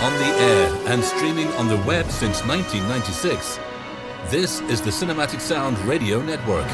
On the air and streaming on the web since 1996, this is the Cinematic Sound Radio Network.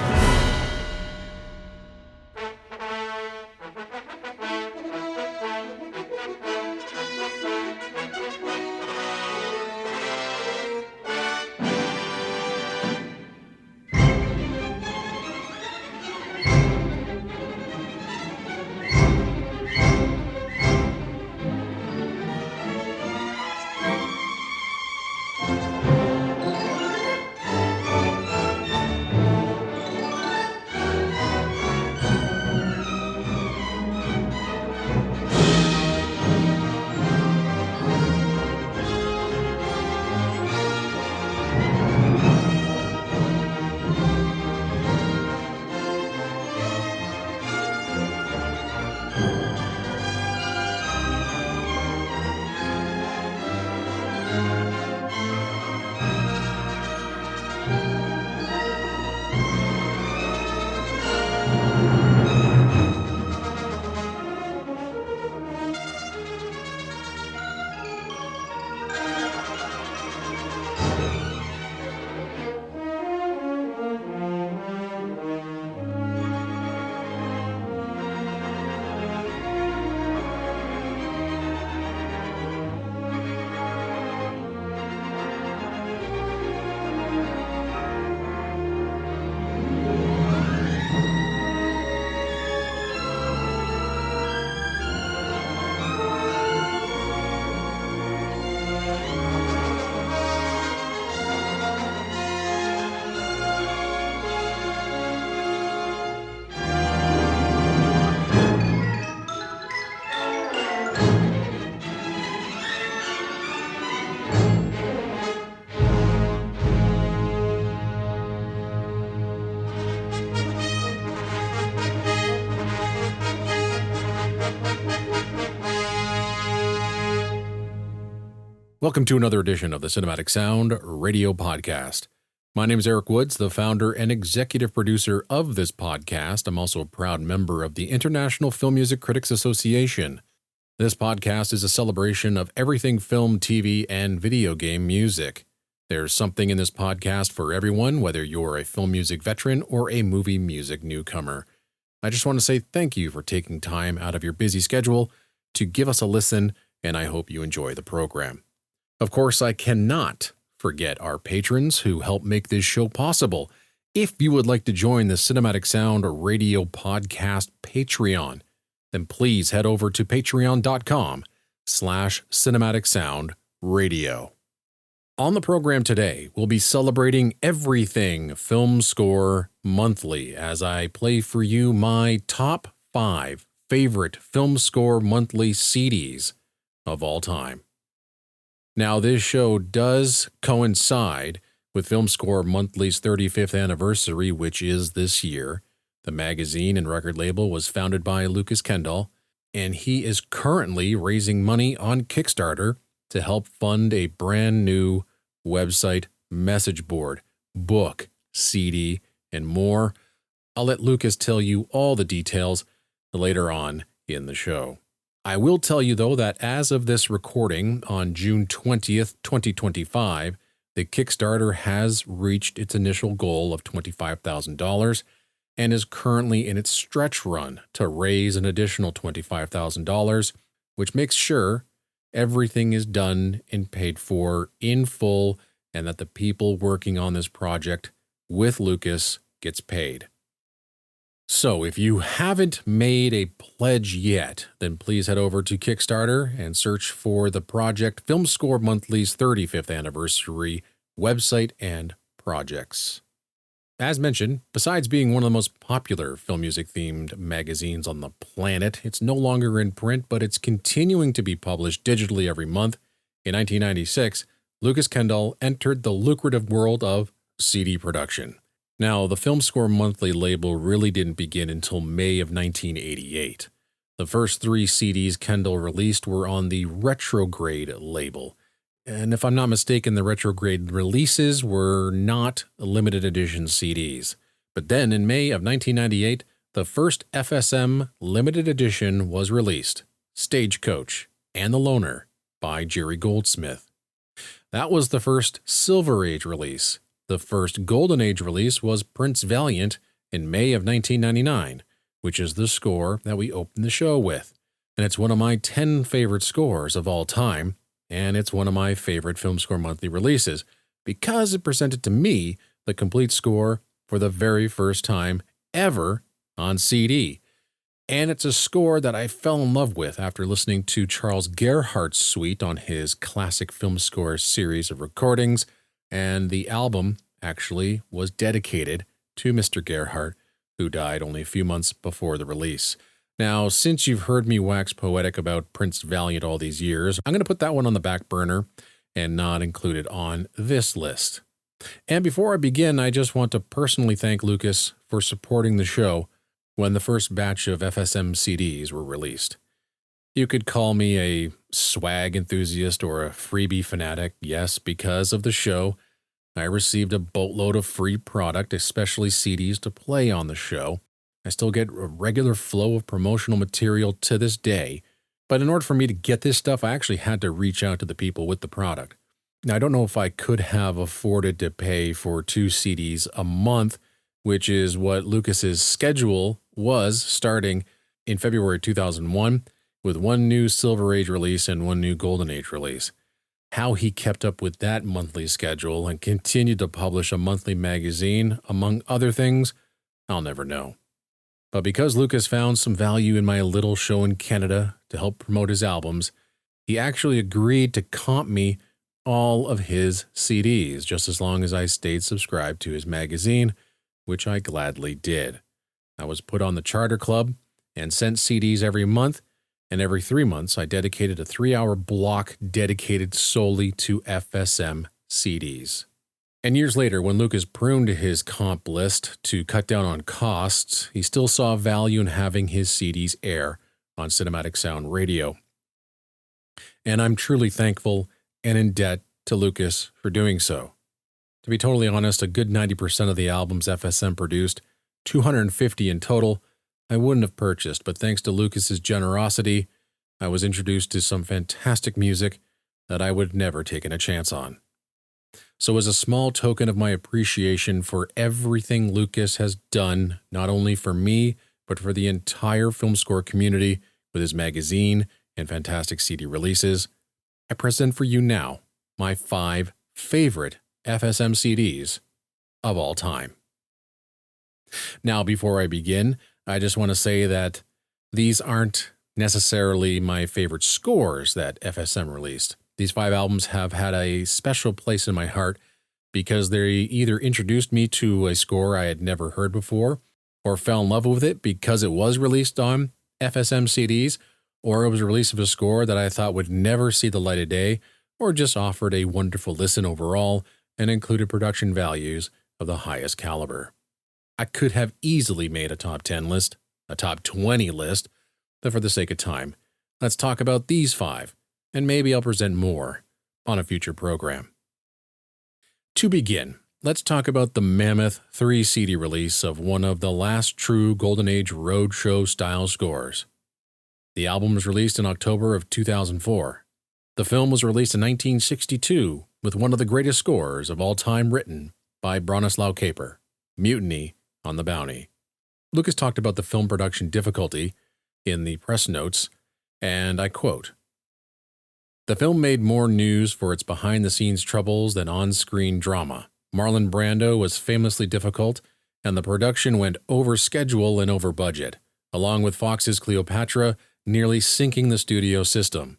Welcome to another edition of the Cinematic Sound Radio Podcast. My name is Eric Woods, the founder and executive producer of this podcast. I'm also a proud member of the International Film Music Critics Association. This podcast is a celebration of everything film, TV, and video game music. There's something in this podcast for everyone, whether you're a film music veteran or a movie music newcomer. I just want to say thank you for taking time out of your busy schedule to give us a listen, and I hope you enjoy the program. Of course, I cannot forget our patrons who help make this show possible. If you would like to join the Cinematic Sound Radio Podcast Patreon, then please head over to patreon.com/cinematicsoundradio. On the program today, we'll be celebrating everything Film Score Monthly as I play for you my top 5 favorite Film Score Monthly CDs of all time. Now, this show does coincide with Film Score Monthly's 35th anniversary, which is this year. The magazine and record label was founded by Lukas Kendall, and he is currently raising money on Kickstarter to help fund a brand new website, message board, book, CD, and more. I'll let Lukas tell you all the details later on in the show. I will tell you, though, that as of this recording on June 20th, 2025, the Kickstarter has reached its initial goal of $25,000 and is currently in its stretch run to raise an additional $25,000, which makes sure everything is done and paid for in full and that the people working on this project with Lukas gets paid. So if you haven't made a pledge yet, then please head over to Kickstarter and search for the project Film Score Monthly's 35th anniversary website and projects. As mentioned, besides being one of the most popular film music themed magazines on the planet, it's no longer in print, but it's continuing to be published digitally every month. In 1996, Lukas Kendall entered the lucrative world of CD production. Now, the Film Score Monthly label really didn't begin until May of 1988. The first 3 CDs Kendall released were on the Retrograde label. And if I'm not mistaken, the Retrograde releases were not limited edition CDs. But then in May of 1998, the first FSM limited edition was released, Stagecoach and The Loner, by Jerry Goldsmith. That was the first Silver Age release. The first Golden Age release was Prince Valiant in May of 1999, which is the score that we opened the show with. And it's one of my 10 favorite scores of all time, and it's one of my favorite Film Score Monthly releases because it presented to me the complete score for the very first time ever on CD. And it's a score that I fell in love with after listening to Charles Gerhardt's suite on his classic film score series of recordings, and the album actually was dedicated to Mr. Gerhardt, who died only a few months before the release. Now, since you've heard me wax poetic about Prince Valiant all these years, I'm going to put that one on the back burner and not include it on this list. And before I begin, I just want to personally thank Lukas for supporting the show when the first batch of FSM CDs were released. You could call me a swag enthusiast or a freebie fanatic. Yes, because of the show, I received a boatload of free product, especially CDs, to play on the show. I still get a regular flow of promotional material to this day, but in order for me to get this stuff, I actually had to reach out to the people with the product. Now, I don't know if I could have afforded to pay for 2 CDs a month, which is what Lukas's schedule was starting in February 2001, with 1 new Silver Age release and 1 new Golden Age release. How he kept up with that monthly schedule and continued to publish a monthly magazine, among other things, I'll never know. But because Lukas found some value in my little show in Canada to help promote his albums, he actually agreed to comp me all of his CDs, just as long as I stayed subscribed to his magazine, which I gladly did. I was put on the Charter Club and sent CDs every month, and every 3 months I dedicated a 3-hour block dedicated solely to FSM CDs. And years later, when Lukas pruned his comp list to cut down on costs, he still saw value in having his CDs air on Cinematic Sound Radio. And I'm truly thankful and in debt to Lukas for doing so. To be totally honest, a good 90% of the albums FSM produced, 250 in total, I wouldn't have purchased, but thanks to Lukas's generosity, I was introduced to some fantastic music that I would never taken a chance on. So as a small token of my appreciation for everything Lukas has done, not only for me, but for the entire film score community with his magazine and fantastic CD releases, I present for you now my 5 favorite FSM CDs of all time. Now, before I begin, I just want to say that these aren't necessarily my favorite scores that FSM released. These 5 albums have had a special place in my heart because they either introduced me to a score I had never heard before, or fell in love with it because it was released on FSM CDs, or it was a release of a score that I thought would never see the light of day, or just offered a wonderful listen overall and included production values of the highest caliber. I could have easily made a top 10 list, a top 20 list, but for the sake of time, let's talk about these 5, and maybe I'll present more on a future program. To begin, let's talk about the mammoth 3 CD release of one of the last true Golden Age roadshow style scores. The album was released in October of 2004. The film was released in 1962 with one of the greatest scores of all time written by Bronislaw Kaper, Mutiny on the Bounty. Lukas talked about the film production difficulty in the press notes, and I quote, "The film made more news for its behind-the-scenes troubles than on-screen drama. Marlon Brando was famously difficult, and the production went over schedule and over budget, along with Fox's Cleopatra nearly sinking the studio system.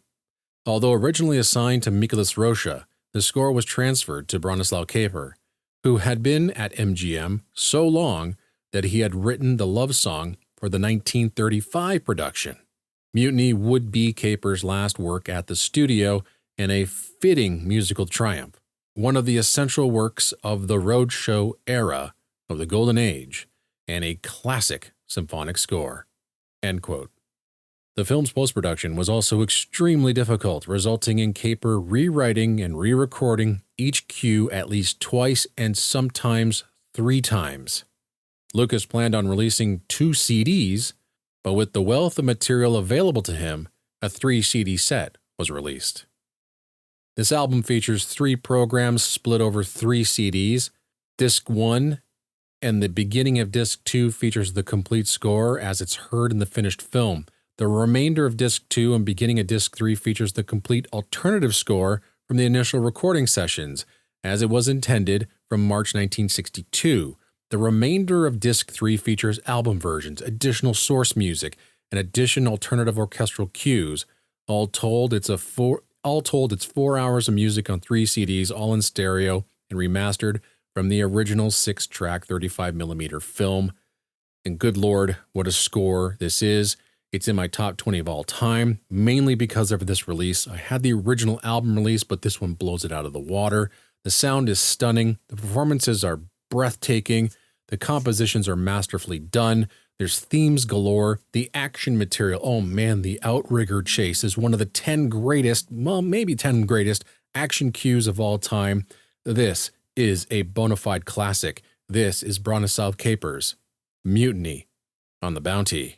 Although originally assigned to Mikolas Rocha, the score was transferred to Bronislaw Kaper, who had been at MGM so long that he had written the love song for the 1935 production. Mutiny would be Kaper's last work at the studio and a fitting musical triumph, one of the essential works of the roadshow era of the Golden Age, and a classic symphonic score." End quote. The film's post-production was also extremely difficult, resulting in Kaper rewriting and re-recording each cue at least twice and sometimes 3 times. Lukas planned on releasing 2 CDs, but with the wealth of material available to him, a 3 CD set was released. This album features 3 programs split over 3 CDs. Disc 1 and the beginning of Disc 2 features the complete score as it's heard in the finished film. The remainder of Disc 2 and beginning of Disc 3 features the complete alternative score from the initial recording sessions, as it was intended from March 1962. The remainder of Disc 3 features album versions, additional source music, and additional alternative orchestral cues. All told, it's 4 hours of music on 3 CDs, all in stereo and remastered from the original 6-track 35mm film. And good Lord, what a score this is. It's in my top 20 of all time, mainly because of this release. I had the original album release, but this one blows it out of the water. The sound is stunning. The performances are breathtaking. The compositions are masterfully done. There's themes galore. The action material, oh man, the outrigger chase is one of the 10 greatest, well, maybe 10 greatest action cues of all time. This is a bona fide classic. This is Bronislaw Kapers' Mutiny on the Bounty.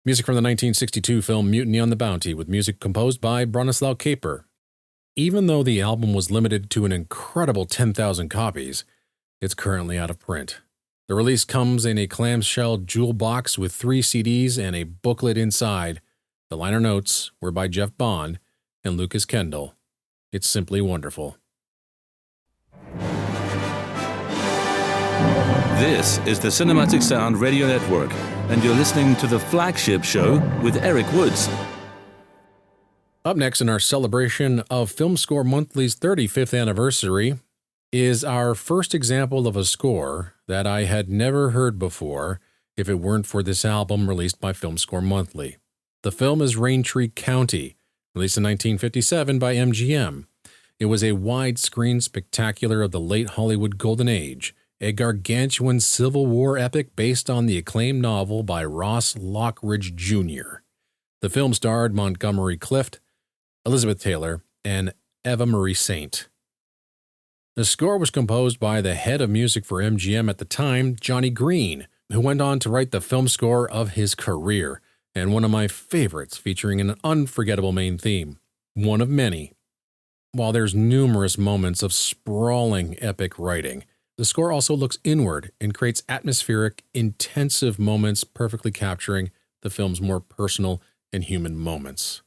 Music from the 1962 film Mutiny on the Bounty, with music composed by Bronislaw Kaper. Even though the album was limited to an incredible 10,000 copies, it's currently out of print. The release comes in a clamshell jewel box with 3 CDs and a booklet inside. The liner notes were by Jeff Bond and Lukas Kendall. It's simply wonderful. This is the Cinematic Sound Radio Network, and you're listening to the Flagship Show with Eric Woods. Up next in our celebration of Film Score Monthly's 35th anniversary is our first example of a score that I had never heard before if it weren't for this album released by Film Score Monthly. The film is Raintree County, released in 1957 by MGM. It was a widescreen spectacular of the late Hollywood Golden Age, a gargantuan Civil War epic based on the acclaimed novel by Ross Lockridge Jr. The film starred Montgomery Clift, Elizabeth Taylor, and Eva Marie Saint. The score was composed by the head of music for MGM at the time, Johnny Green, who went on to write the film score of his career, and one of my favorites, featuring an unforgettable main theme, one of many. While there's numerous moments of sprawling epic writing, the score also looks inward and creates atmospheric, intensive moments, perfectly capturing the film's more personal and human moments.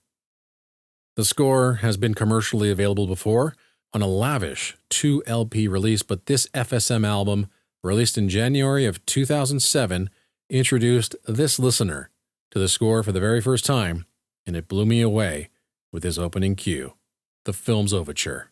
The score has been commercially available before on a lavish 2-LP release, but this FSM album, released in January of 2007, introduced this listener to the score for the very first time, and it blew me away with his opening cue, the film's overture.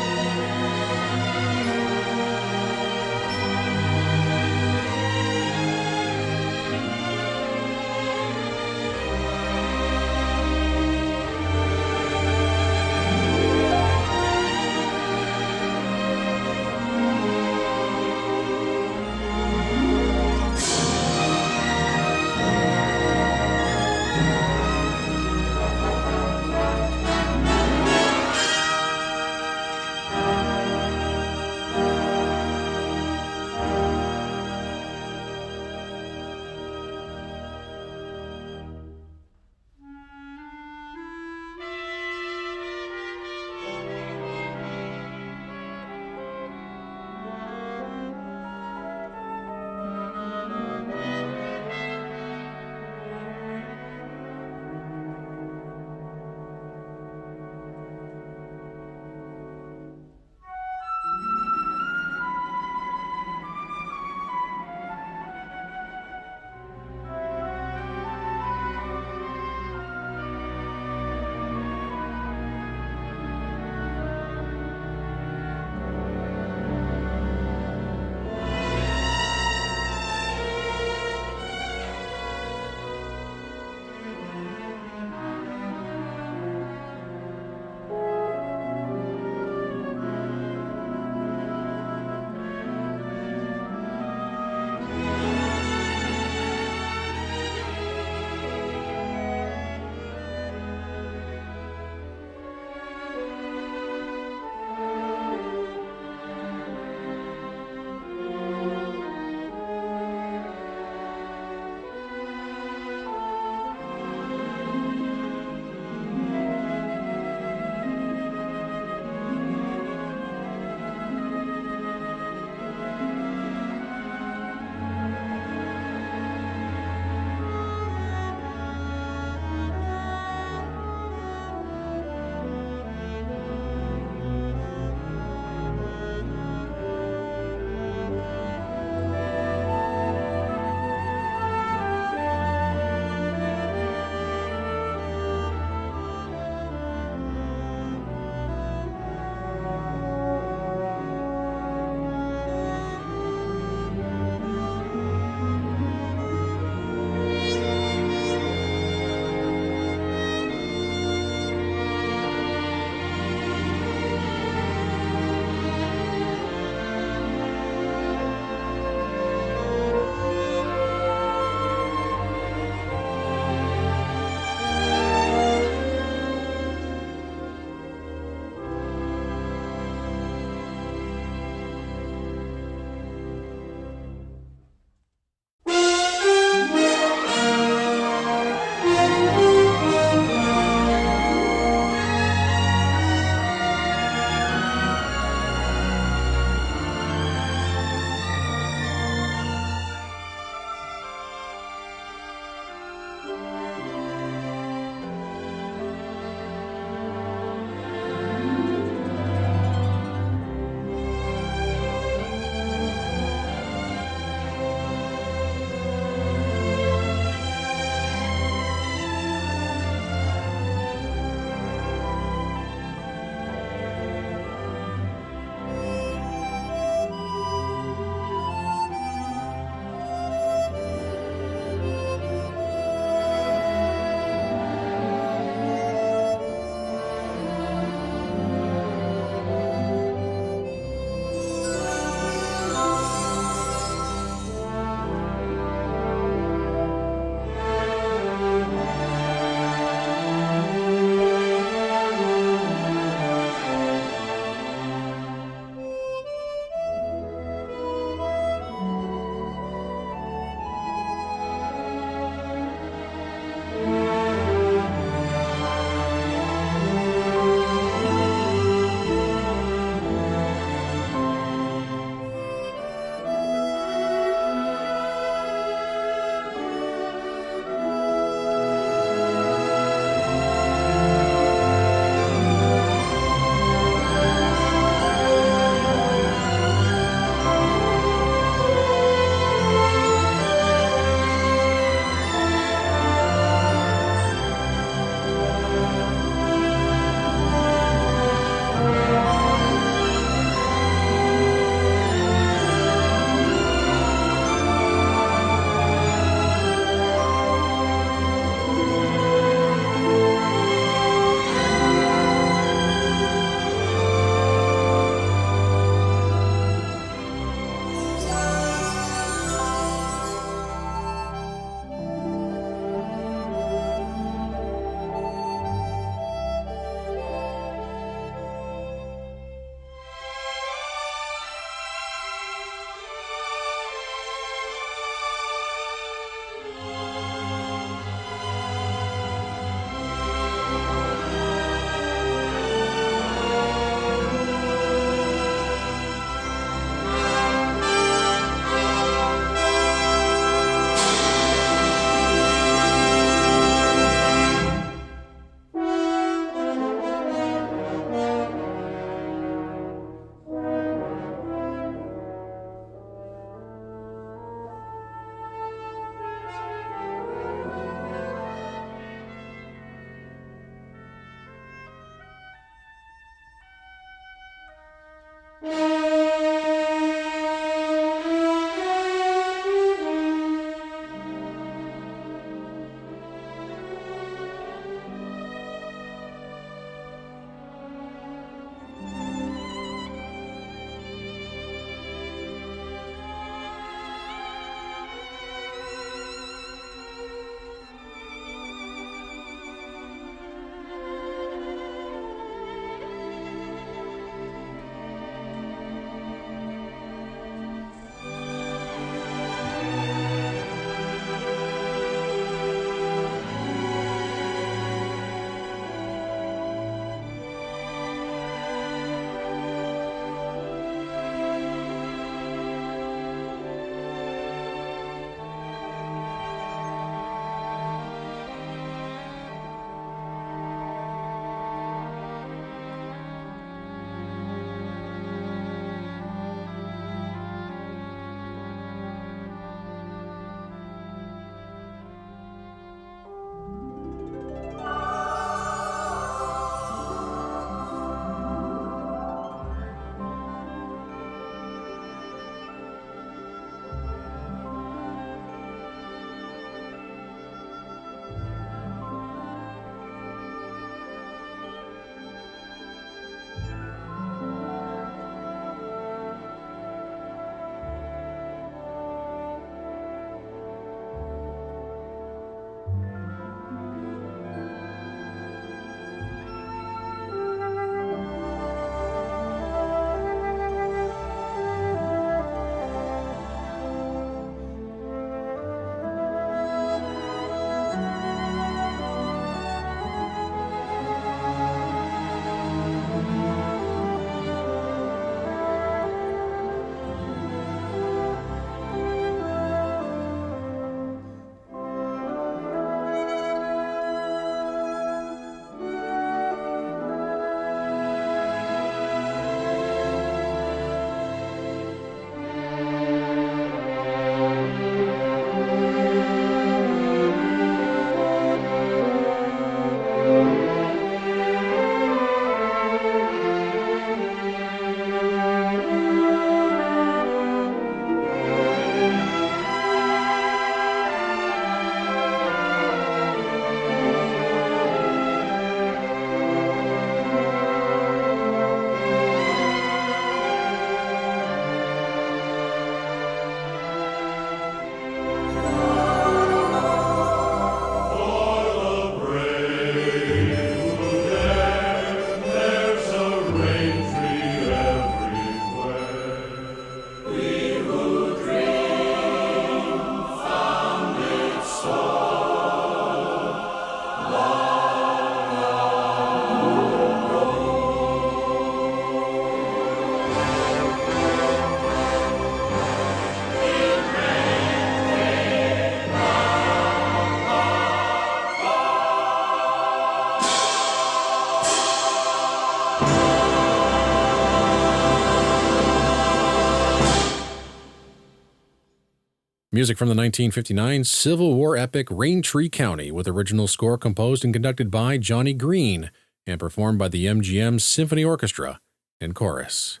Music from the 1959 Civil War epic Raintree County, with original score composed and conducted by Johnny Green and performed by the MGM Symphony Orchestra and Chorus.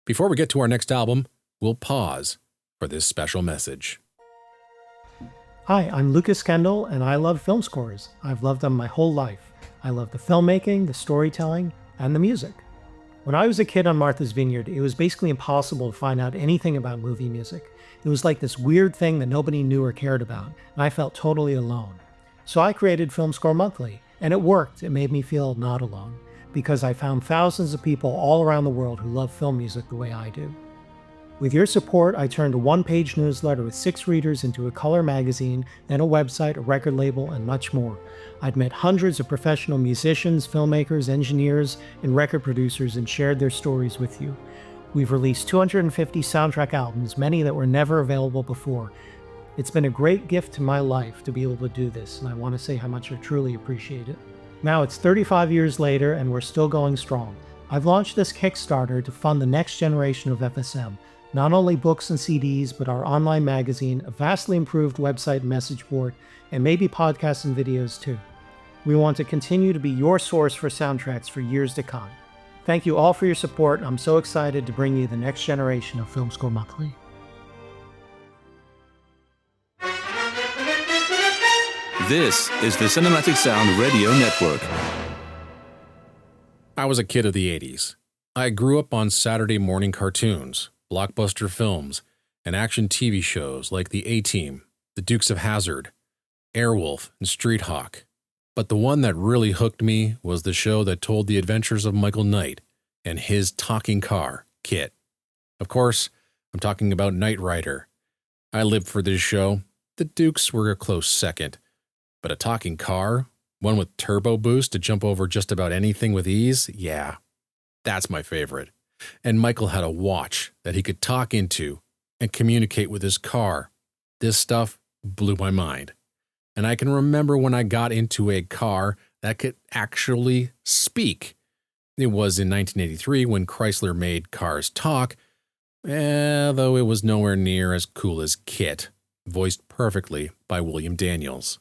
Before we get to our next album, we'll pause for this special message. Hi, I'm Lukas Kendall, and I love film scores. I've loved them my whole life. I love the filmmaking, the storytelling, and the music. When I was a kid on Martha's Vineyard, it was basically impossible to find out anything about movie music. It was like this weird thing that nobody knew or cared about, and I felt totally alone. So I created Film Score Monthly, and it worked. It made me feel not alone, because I found thousands of people all around the world who love film music the way I do. With your support, I turned a one-page newsletter with 6 readers into a color magazine, then a website, a record label, and much more. I'd met hundreds of professional musicians, filmmakers, engineers, and record producers and shared their stories with you. We've released 250 soundtrack albums, many that were never available before. It's been a great gift to my life to be able to do this, and I want to say how much I truly appreciate it. Now it's 35 years later, and we're still going strong. I've launched this Kickstarter to fund the next generation of FSM. Not only books and CDs, but our online magazine, a vastly improved website and message board, and maybe podcasts and videos too. We want to continue to be your source for soundtracks for years to come. Thank you all for your support. I'm so excited to bring you the next generation of Film Score Monthly. This is the Cinematic Sound Radio Network. I was a kid of the 80s. I grew up on Saturday morning cartoons, blockbuster films, and action TV shows like The A-Team, The Dukes of Hazzard, Airwolf, and Street Hawk. But the one that really hooked me was the show that told the adventures of Michael Knight and his talking car, Kit. Of course, I'm talking about Knight Rider. I lived for this show. The Dukes were a close second. But a talking car, one with turbo boost to jump over just about anything with ease, yeah, that's my favorite. And Michael had a watch that he could talk into and communicate with his car. This stuff blew my mind. And I can remember when I got into a car that could actually speak. It was in 1983 when Chrysler made cars talk, though it was nowhere near as cool as Kit, voiced perfectly by William Daniels.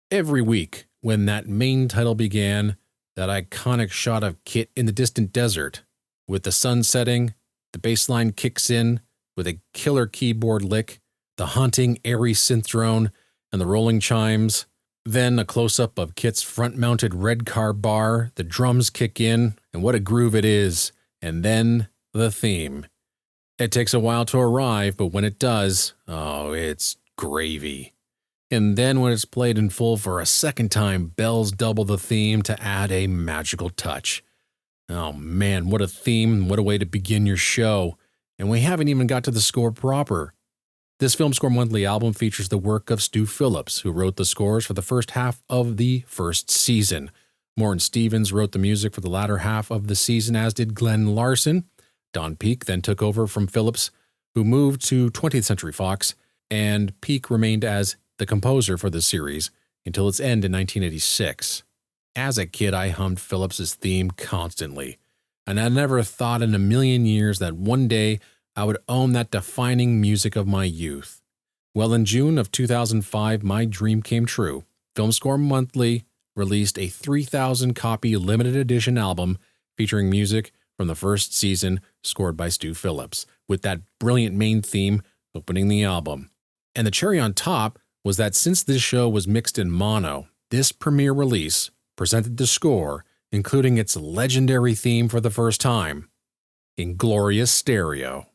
Every week, when that main title began, that iconic shot of Kit in the distant desert, with the sun setting, the bass line kicks in with a killer keyboard lick, the haunting, airy synth drone, and the rolling chimes. Then a close-up of Kit's front-mounted red car bar, the drums kick in, and what a groove it is. And then the theme. It takes a while to arrive, but when it does, oh, it's gravy. And then when it's played in full for a second time, bells double the theme to add a magical touch. Oh man, what a theme, what a way to begin your show. And we haven't even got to the score proper. This Film Score Monthly album features the work of Stu Phillips, who wrote the scores for the first half of the first season. Morton Stevens wrote the music for the latter half of the season, as did Glenn Larson. Don Peake then took over from Phillips, who moved to 20th Century Fox, and Peake remained as the composer for the series until its end in 1986. As a kid, I hummed Phillips's theme constantly, and I never thought in a million years that one day I would own that defining music of my youth. Well, in June of 2005, my dream came true. Film Score Monthly released a 3,000-copy limited edition album featuring music from the first season scored by Stu Phillips, with that brilliant main theme opening the album. And the cherry on top was that since this show was mixed in mono, this premiere release presented the score, including its legendary theme for the first time, in glorious stereo.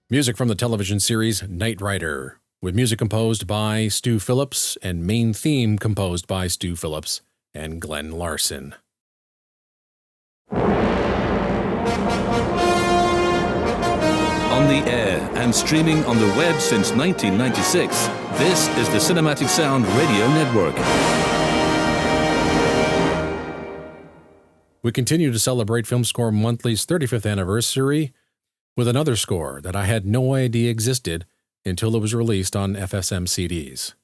Music from the television series Knight Rider, with music composed by Stu Phillips and main theme composed by Stu Phillips and Glenn Larson. On the air and streaming on the web since 1996, this is the Cinematic Sound Radio Network. We continue to celebrate Film Score Monthly's 35th anniversary with another score that I had no idea existed until it was released on FSM CDs.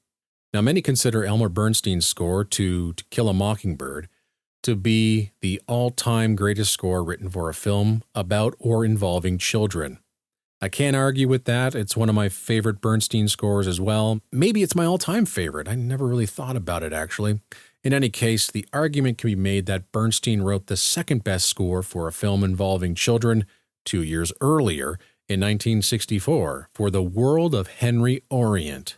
Now, many consider Elmer Bernstein's score to Kill a Mockingbird to be the all-time greatest score written for a film about or involving children. I can't argue with that. It's one of my favorite Bernstein scores as well. Maybe it's my all-time favorite. I never really thought about it, actually. In any case, the argument can be made that Bernstein wrote the second-best score for a film involving children 2 years earlier in 1964 for The World of Henry Orient.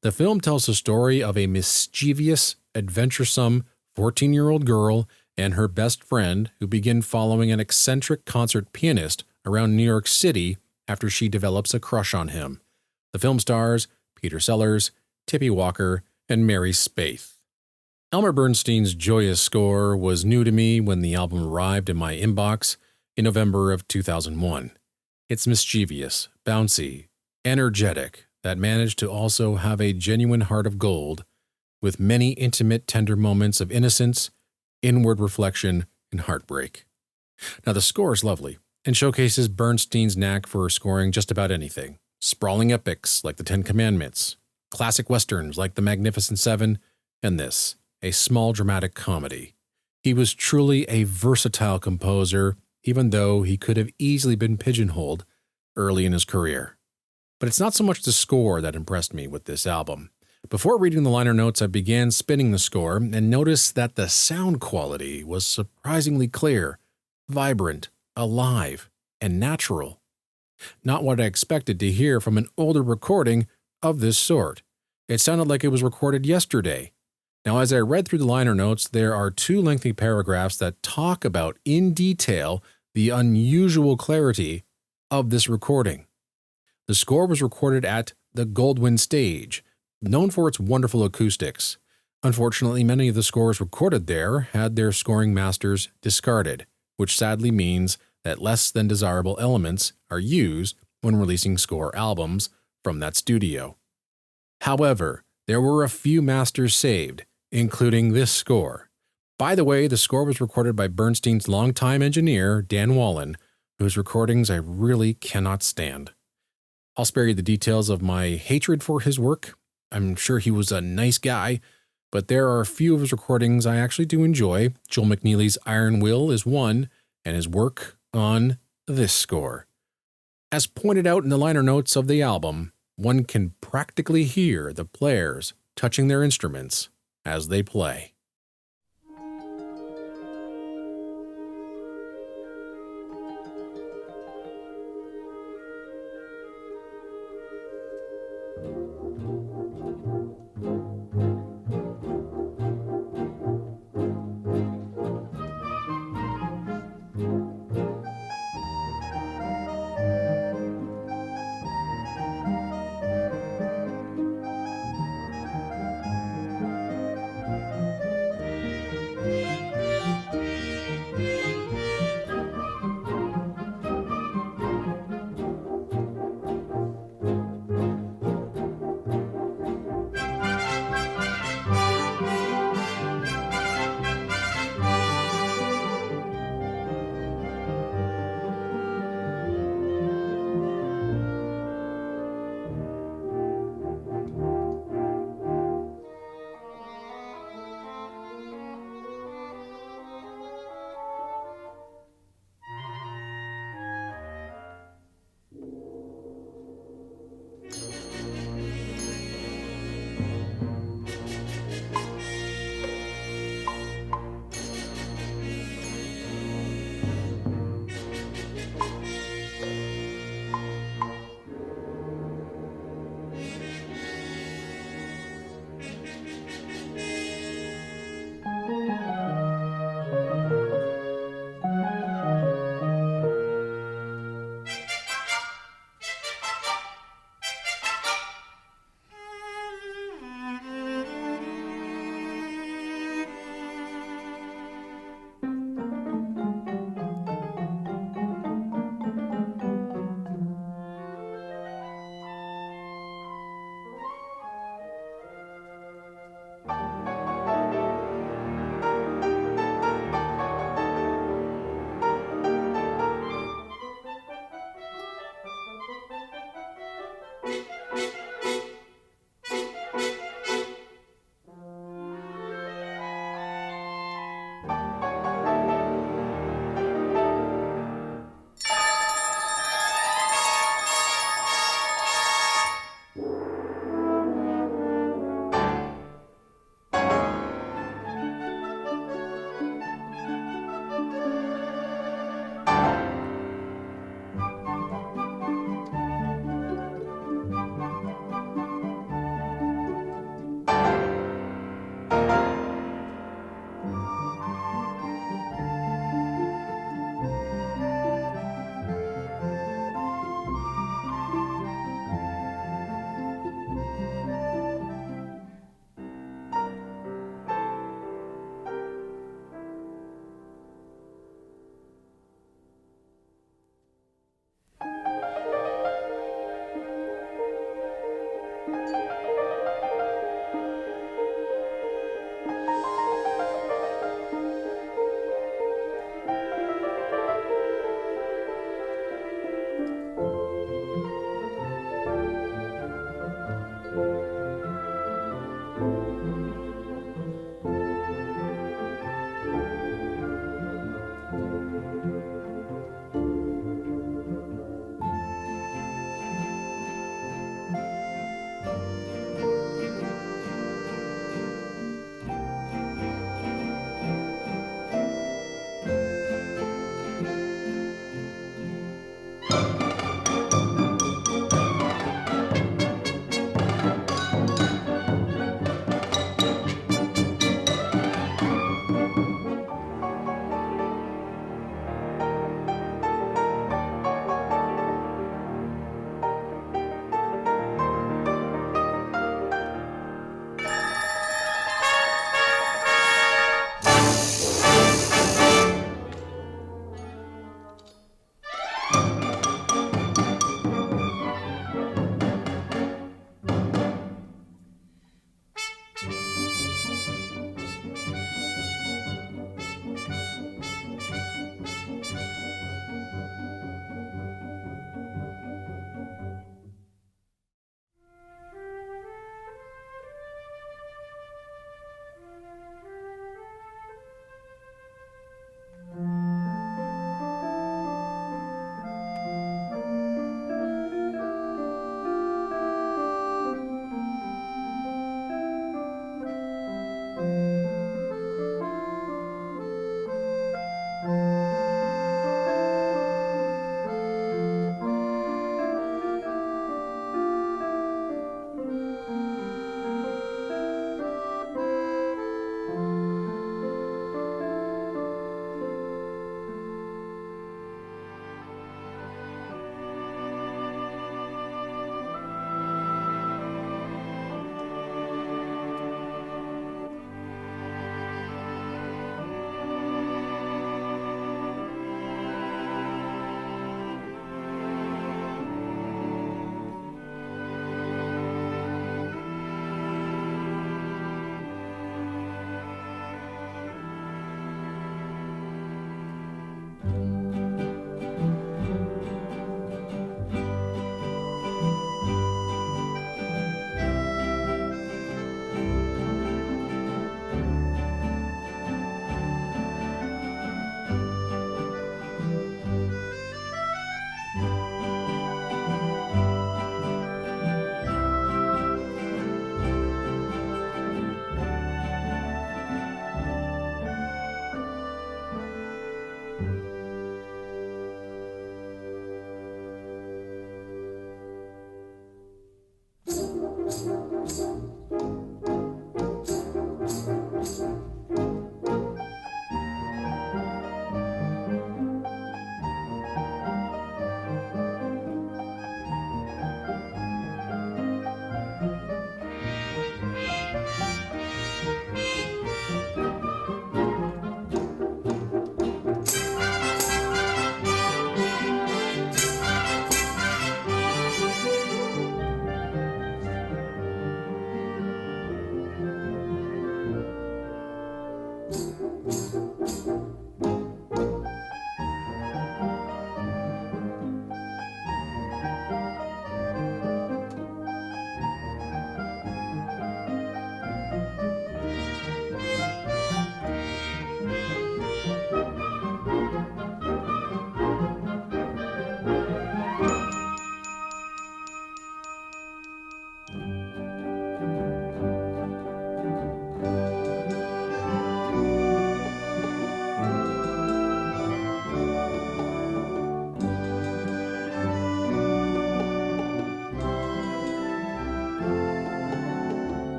The film tells the story of a mischievous, adventuresome 14-year-old girl and her best friend who begin following an eccentric concert pianist around New York City after she develops a crush on him. The film stars Peter Sellers, Tippy Walker, and Mary Spaeth. Elmer Bernstein's joyous score was new to me when the album arrived in my inbox in November of 2001. It's mischievous, bouncy, energetic, that managed to also have a genuine heart of gold, with many intimate, tender moments of innocence, inward reflection, and heartbreak. Now, the score is lovely and showcases Bernstein's knack for scoring just about anything. Sprawling epics like the Ten Commandments, classic westerns like The Magnificent Seven, and this, a small dramatic comedy. He was truly a versatile composer, even though he could have easily been pigeonholed early in his career. But it's not so much the score that impressed me with this album. Before reading the liner notes, I began spinning the score and noticed that the sound quality was surprisingly clear, vibrant, alive, and natural. Not what I expected to hear from an older recording of this sort. It sounded like it was recorded yesterday. Now, as I read through the liner notes, there are 2 lengthy paragraphs that talk about in detail the unusual clarity of this recording. The score was recorded at the Goldwyn Stage, known for its wonderful acoustics. Unfortunately, many of the scores recorded there had their scoring masters discarded, which sadly means that less than desirable elements are used when releasing score albums from that studio. However, there were a few masters saved, including this score. By the way, the score was recorded by Bernstein's longtime engineer, Dan Wallen, whose recordings I really cannot stand. I'll spare you the details of my hatred for his work. I'm sure he was a nice guy, but there are a few of his recordings I actually do enjoy. Joel McNeely's Iron Will is one, and his work on this score. As pointed out in the liner notes of the album, one can practically hear the players touching their instruments as they play.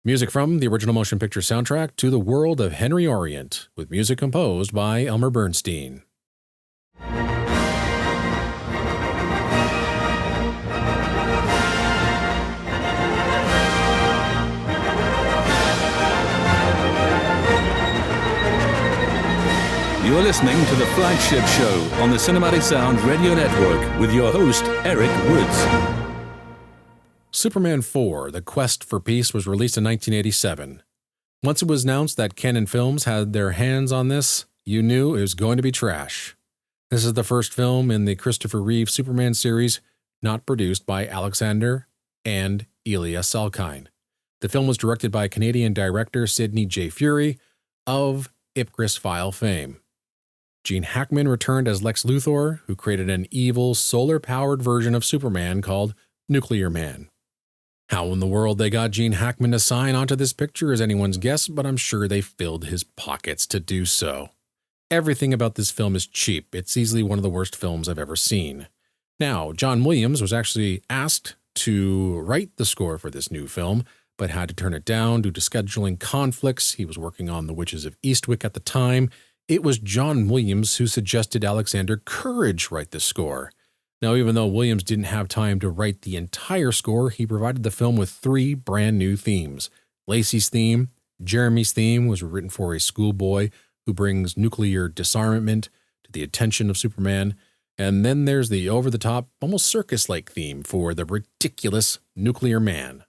Music from the original motion picture soundtrack to The World of Henry Orient, with music composed by Elmer Bernstein. You're listening to the Flagship Show on the Cinematic Sound Radio Network with your host, Eric Woods. Superman 4, The Quest for Peace, was released in 1987. Once it was announced that Canon Films had their hands on this, you knew it was going to be trash. This is the first film in the Christopher Reeve Superman series not produced by Alexander and Elia Salkind. The film was directed by Canadian director Sidney J. Furie of Ipcris File fame. Gene Hackman returned as Lex Luthor, who created an evil, solar-powered version of Superman called Nuclear Man. How in the world they got Gene Hackman to sign onto this picture is anyone's guess, but I'm sure they filled his pockets to do so. Everything about this film is cheap. It's easily one of the worst films I've ever seen. Now, John Williams was actually asked to write the score for this new film, but had to turn it down due to scheduling conflicts. He was working on The Witches of Eastwick at the time. It was John Williams who suggested Alexander Courage write the score. Now, even though Williams didn't have time to write the entire score, he provided the film with 3 brand new themes. Lacey's theme, Jeremy's theme was written for a schoolboy who brings nuclear disarmament to the attention of Superman. And then there's the over-the-top, almost circus-like theme for the ridiculous Nuclear Man.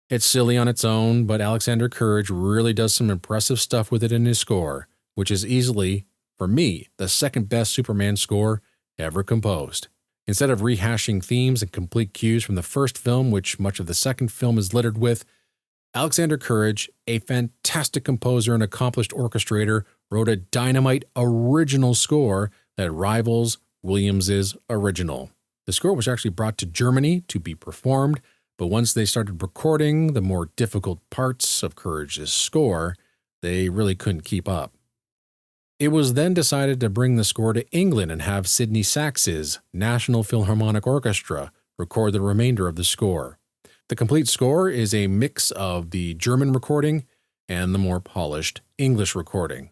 It's silly on its own, but Alexander Courage really does some impressive stuff with it in his score, which is easily, for me, the second best Superman score ever composed. Instead of rehashing themes and complete cues from the first film, which much of the second film is littered with, Alexander Courage, a fantastic composer and accomplished orchestrator, wrote a dynamite original score that rivals Williams's original. The score was actually brought to Germany to be performed, but once they started recording the more difficult parts of Courage's score, they really couldn't keep up. It was then decided to bring the score to England and have Sidney Sax's National Philharmonic Orchestra record the remainder of the score. The complete score is a mix of the German recording and the more polished English recording.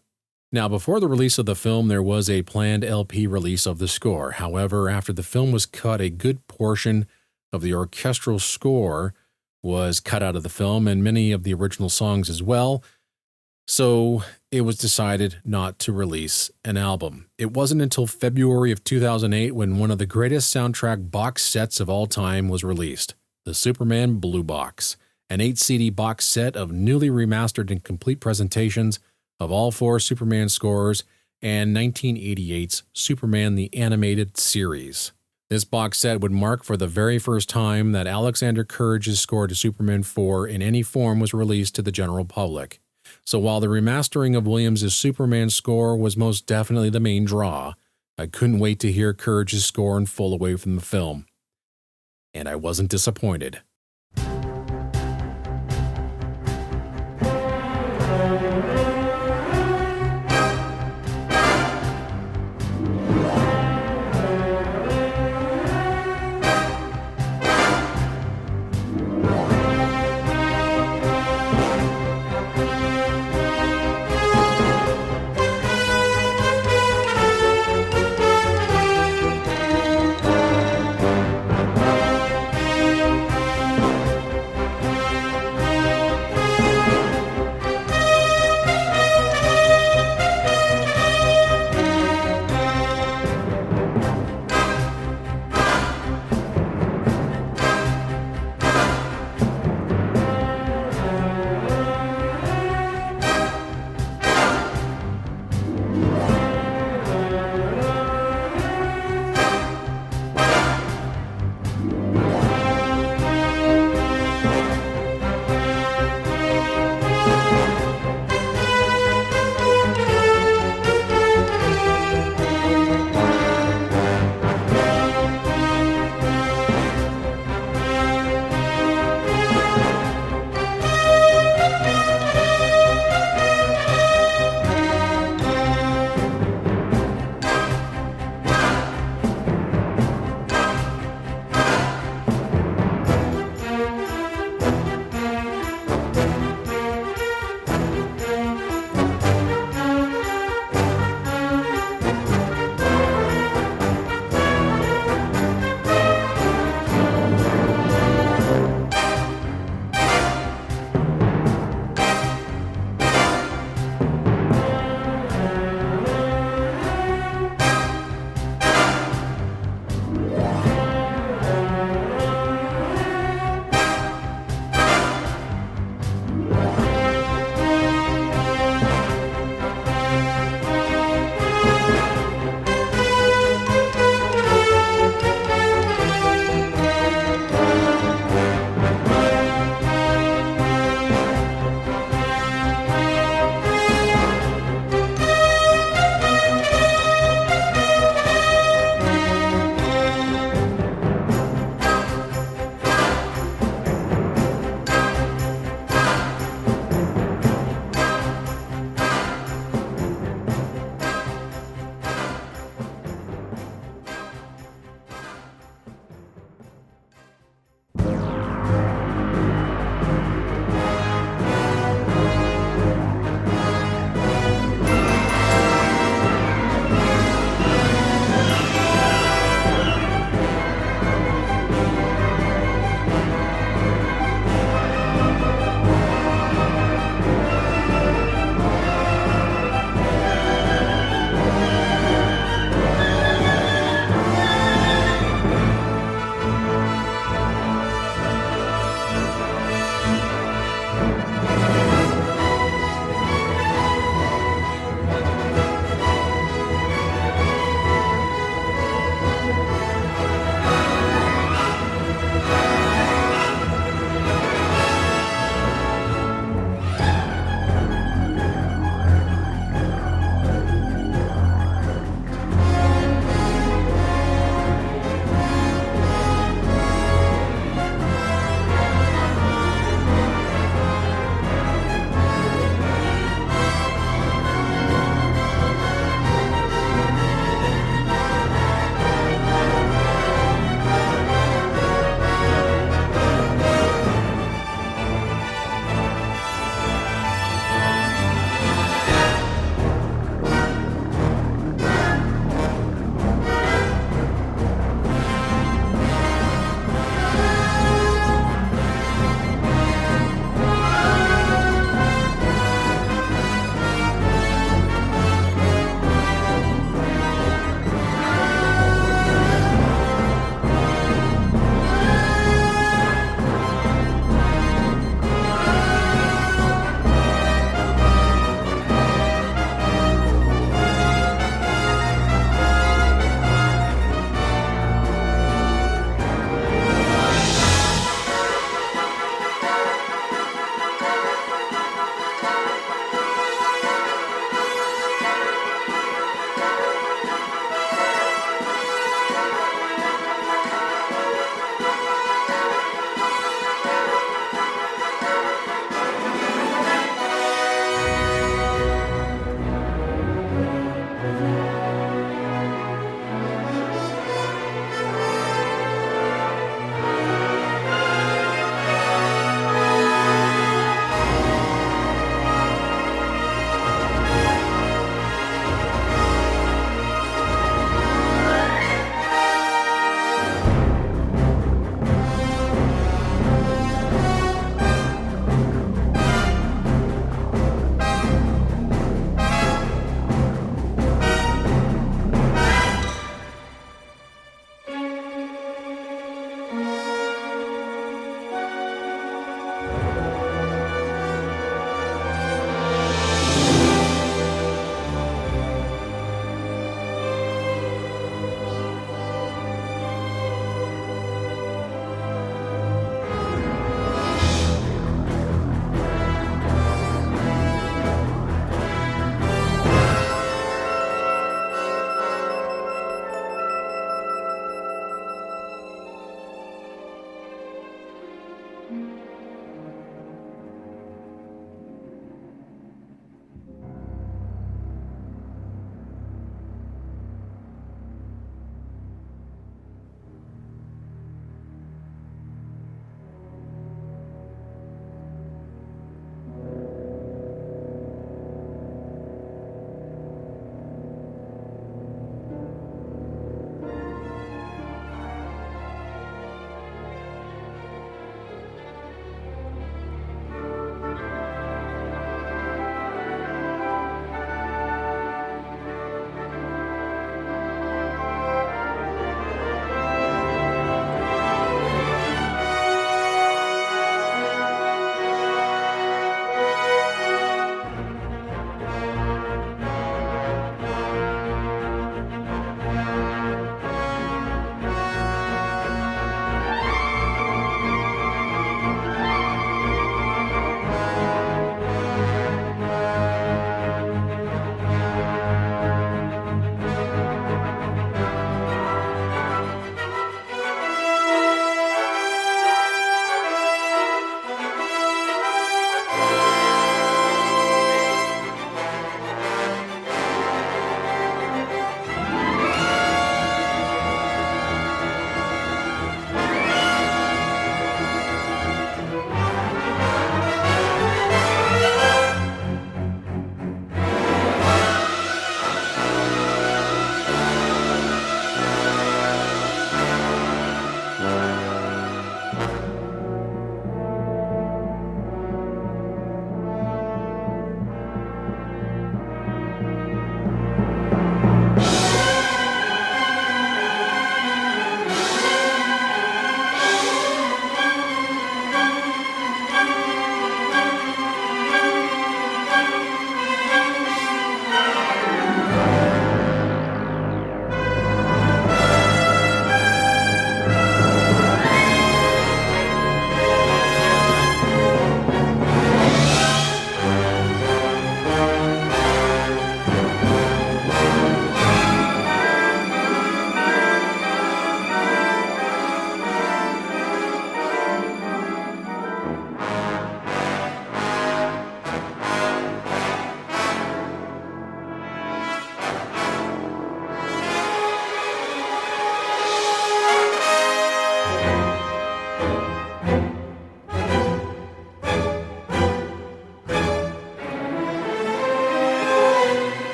Now, before the release of the film, there was a planned LP release of the score. However, after the film was cut, a good portion of the orchestral score was cut out of the film and many of the original songs as well. So it was decided not to release an album. It wasn't until February of 2008 when one of the greatest soundtrack box sets of all time was released, the Superman Blue Box, an 8 CD box set of newly remastered and complete presentations of all 4 Superman scores and 1988's Superman the Animated Series. This box set would mark for the very first time that Alexander Courage's score to Superman 4 in any form was released to the general public. So while the remastering of Williams' Superman score was most definitely the main draw, I couldn't wait to hear Courage's score in full away from the film. And I wasn't disappointed.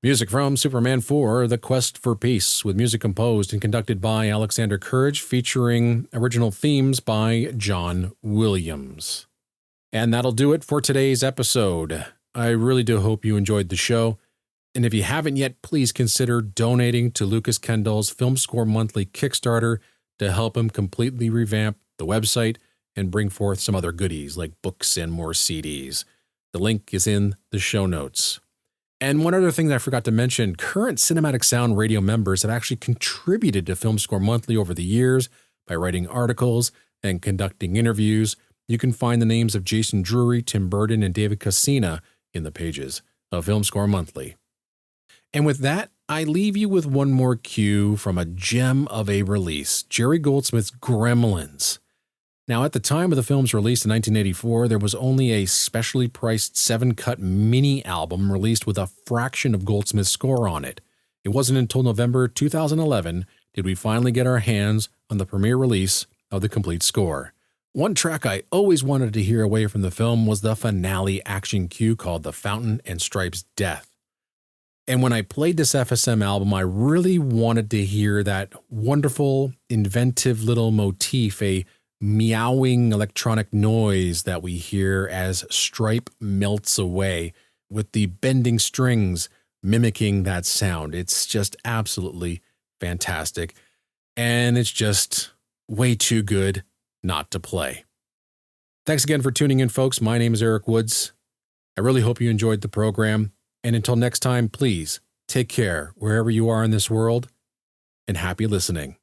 Music from Superman 4, The Quest for Peace, with music composed and conducted by Alexander Courage, featuring original themes by John Williams. And that'll do it for today's episode. I really do hope you enjoyed the show. And if you haven't yet, please consider donating to Lukas Kendall's Film Score Monthly Kickstarter to help him completely revamp the website and bring forth some other goodies like books and more CDs. The link is in the show notes. And one other thing that I forgot to mention, current Cinematic Sound Radio members have actually contributed to Film Score Monthly over the years by writing articles and conducting interviews. You can find the names of Jason Drury, Tim Burden, and David Cassina in the pages of Film Score Monthly. And with that, I leave you with one more cue from a gem of a release, Jerry Goldsmith's Gremlins. Now, at the time of the film's release in 1984, there was only a specially priced 7-cut mini album released with a fraction of Goldsmith's score on it. It wasn't until November 2011 did we finally get our hands on the premiere release of the complete score. One track I always wanted to hear away from the film was the finale action cue called The Fountain and Stripe's Death. And when I played this FSM album, I really wanted to hear that wonderful, inventive little motif, a meowing electronic noise that we hear as Stripe melts away, with the bending strings mimicking that sound. It's just absolutely fantastic, and it's just way too good not to play. Thanks again for tuning in, folks. My name is Eric Woods. I really hope you enjoyed the program, and until next time, please take care wherever you are in this world, and happy listening.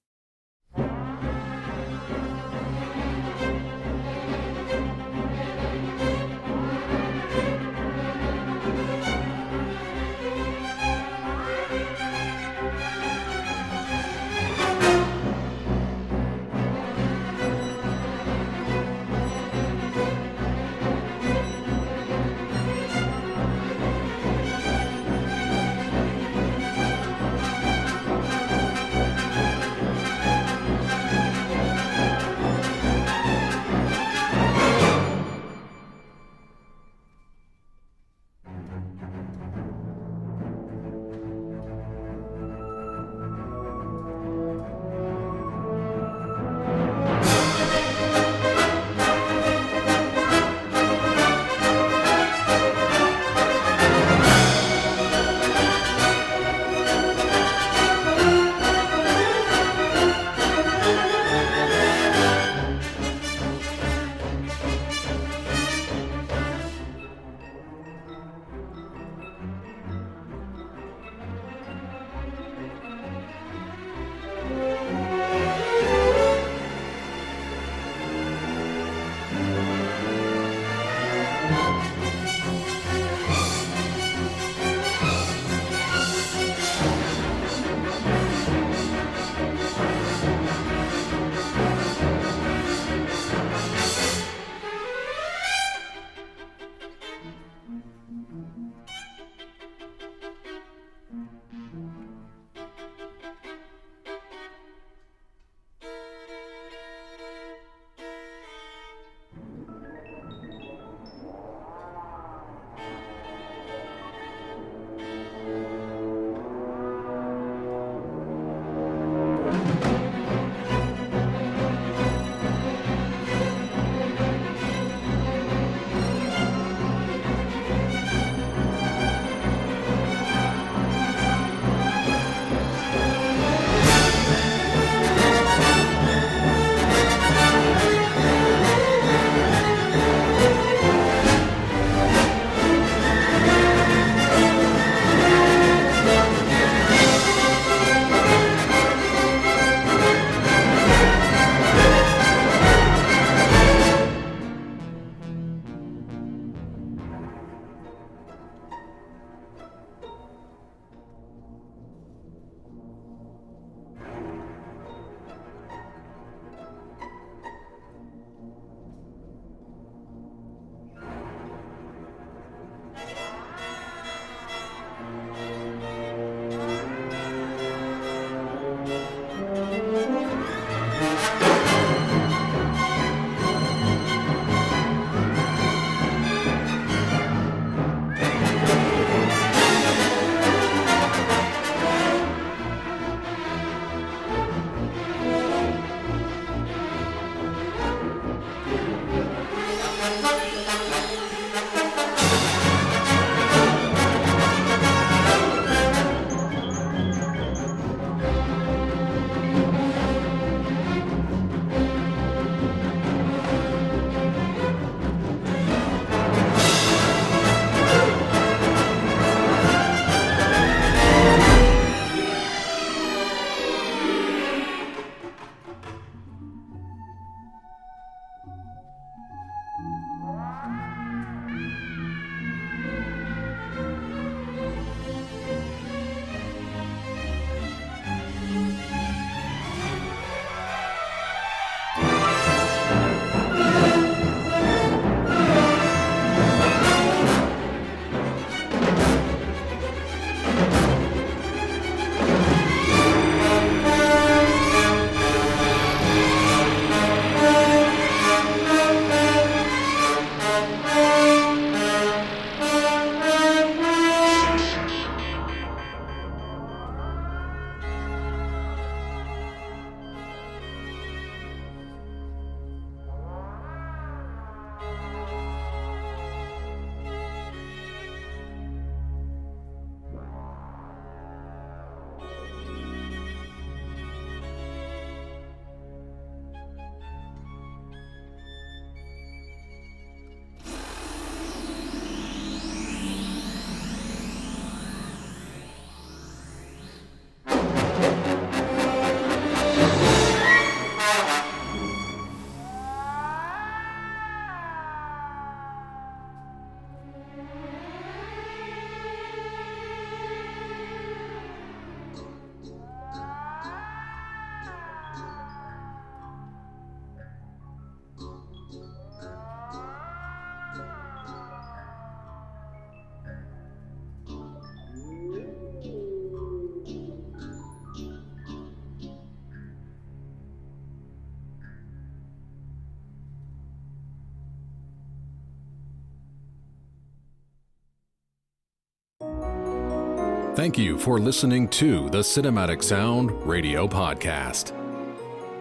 Thank you for listening to the Cinematic Sound Radio Podcast.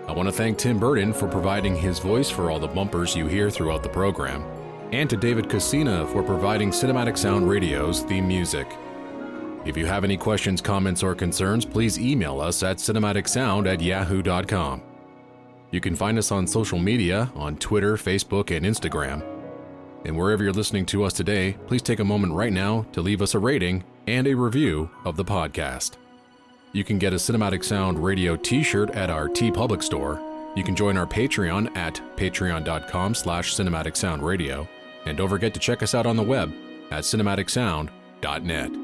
I want to thank Tim Burton for providing his voice for all the bumpers you hear throughout the program, and to David Casina for providing Cinematic Sound Radio's theme music. If you have any questions, comments, or concerns, please email us at cinematicsound@yahoo.com. You can find us on social media on Twitter, Facebook, and Instagram. And wherever you're listening to us today, please take a moment right now to leave us a rating and a review of the podcast. You can get a Cinematic Sound Radio t-shirt at our TeePublic store. You can join our Patreon at patreon.com/cinematicsoundradio. And don't forget to check us out on the web at cinematicsound.net.